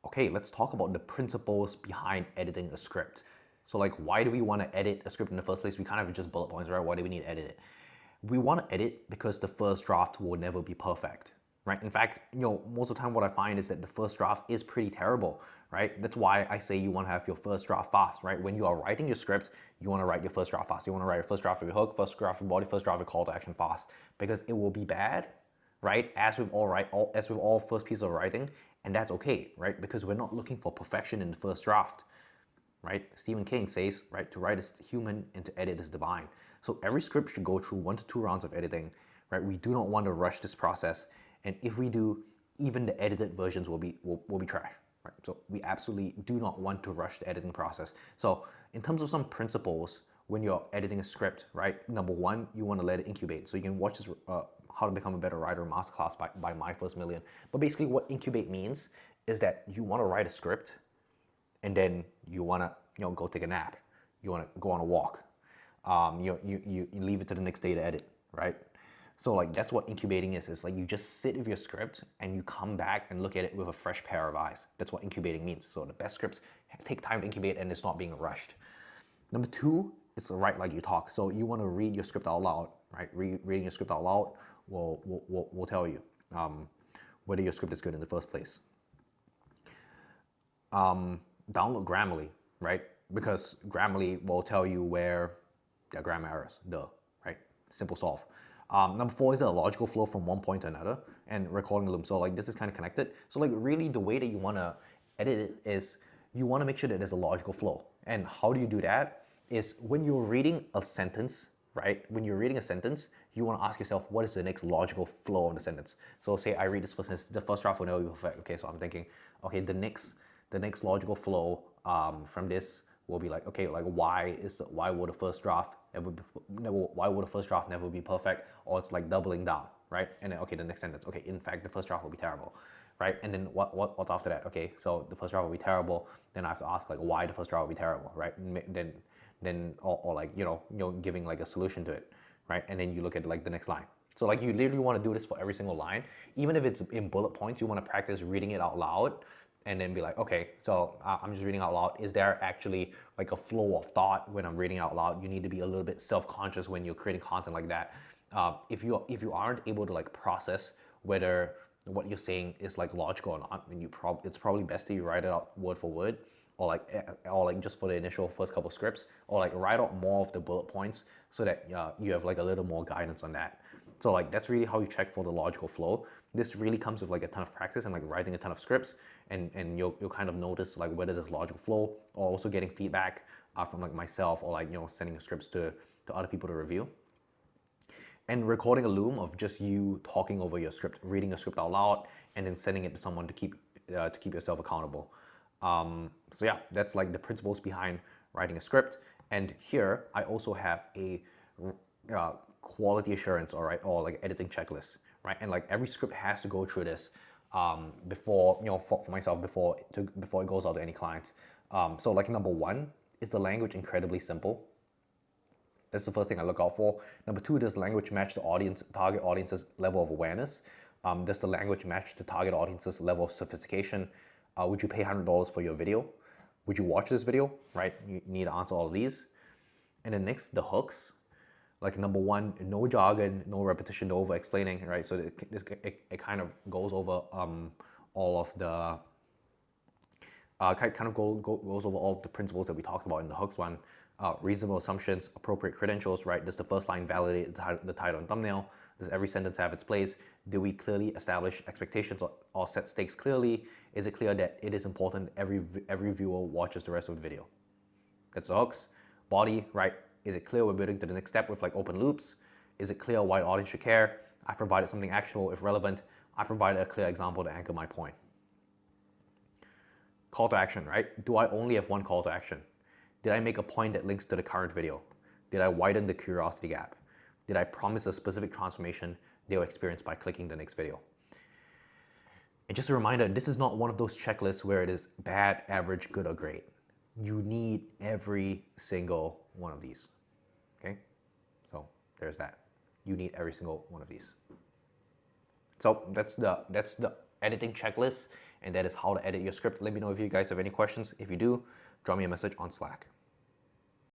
Okay, let's talk about the principles behind editing a script. So like, why do we want to edit a script in the first place? We kind of just bullet points, right? Why do we need to edit it? We want to edit because the first draft will never be perfect, right? In fact, most of the time what I find is that the first draft is pretty terrible, right? That's why I say you want to have your first draft fast, right? When you are writing your script, you want to write your first draft fast. You want to write your first draft of your hook, first draft of your body, first draft of your call to action fast, because it will be bad, right? As with all first pieces of writing, and that's okay, right? Because we're not looking for perfection in the first draft, right? Stephen King says, right, to write is human and to edit is divine. So every script should go through 1 to 2 rounds of editing, right? We do not want to rush this process, and if we do, even the edited versions will be trash, right? So we absolutely do not want to rush the editing process. So in terms of some principles, when you're editing a script, right? Number one, you want to let it incubate. So you can watch this How to Become a Better Writer masterclass by My First Million. But basically what incubate means is that you want to write a script and then you want to go take a nap. You want to go on a walk. You leave it to the next day to edit, right? So like that's what incubating is. It's like you just sit with your script and you come back and look at it with a fresh pair of eyes. That's what incubating means. So the best scripts take time to incubate and it's not being rushed. Number two is to write like you talk. So you want to read your script out loud, right? Reading your script out loud will tell you whether your script is good in the first place. Download Grammarly, right? Because Grammarly will tell you where there are grammar errors, right? Simple solve. Number four is a logical flow from one point to another and recording the loom. So like this is kind of connected. So like really the way that you want to edit it is you want to make sure that there's a logical flow. And how do you do that? Is when you're reading a sentence, right? When you're reading a sentence, you want to ask yourself, what is the next logical flow of the sentence? So say I read this first sentence, the first draft will never be perfect. Okay, so I'm thinking, okay, the next logical flow from this will be like, okay, like why would the first draft never be perfect? Or it's like doubling down, right? And then okay, the next sentence, okay, in fact the first draft will be terrible, right? And then what's after that? Okay, so the first draft will be terrible. Then I have to ask like why the first draft will be terrible, right? Then or like giving like a solution to it, right? And then you look at like the next line. So like you literally want to do this for every single line, even if it's in bullet points. You want to practice reading it out loud and then be like, okay, so I'm just reading out loud. Is there actually like a flow of thought when I'm reading out loud? You need to be a little bit self-conscious when you're creating content like that. If you aren't able to like process whether what you're saying is like logical or not, then it's probably best that you write it out word for word, or like just for the initial first couple scripts, or like write out more of the bullet points so that you have like a little more guidance on that. So like that's really how you check for the logical flow. This really comes with like a ton of practice and like writing a ton of scripts, and you'll kind of notice like whether there's logical flow, or also getting feedback from like myself, or like sending the scripts to other people to review. And recording a loom of just you talking over your script, reading a script out loud, and then sending it to someone to keep yourself accountable. So yeah, that's like the principles behind writing a script. And here I also have a quality assurance, all right, or like editing checklist, right? And like every script has to go through this before for myself before it goes out to any clients. So like number one, is the language incredibly simple? That's the first thing I look out for. Number two, does language match the target audience's level of awareness? Does the language match the target audience's level of sophistication? Would you pay $100 for your video? Would you watch this video, right? You need to answer all of these. And then next, the hooks. Like number one, no jargon, no repetition, no over explaining, right? So it kind of goes over all of the goes over all of the principles that we talked about in the hooks one. Reasonable assumptions, appropriate credentials, right? Does the first line validate the title and thumbnail? Does every sentence have its place? Do we clearly establish expectations or set stakes clearly? Is it clear that it is important every viewer watches the rest of the video? That's the hooks. Body, right? Is it clear we're building to the next step with like open loops? Is it clear why the audience should care? I provided something actionable if relevant. I provided a clear example to anchor my point. Call to action, right? Do I only have one call to action? Did I make a point that links to the current video? Did I widen the curiosity gap? Did I promise a specific transformation they'll experience by clicking the next video? And just a reminder, this is not one of those checklists where it is bad, average, good, or great. You need every single one of these, okay? So there's that. You need every single one of these. So that's the editing checklist. and that is how to edit your script. Let me know if you guys have any questions. If you do, drop me a message on Slack.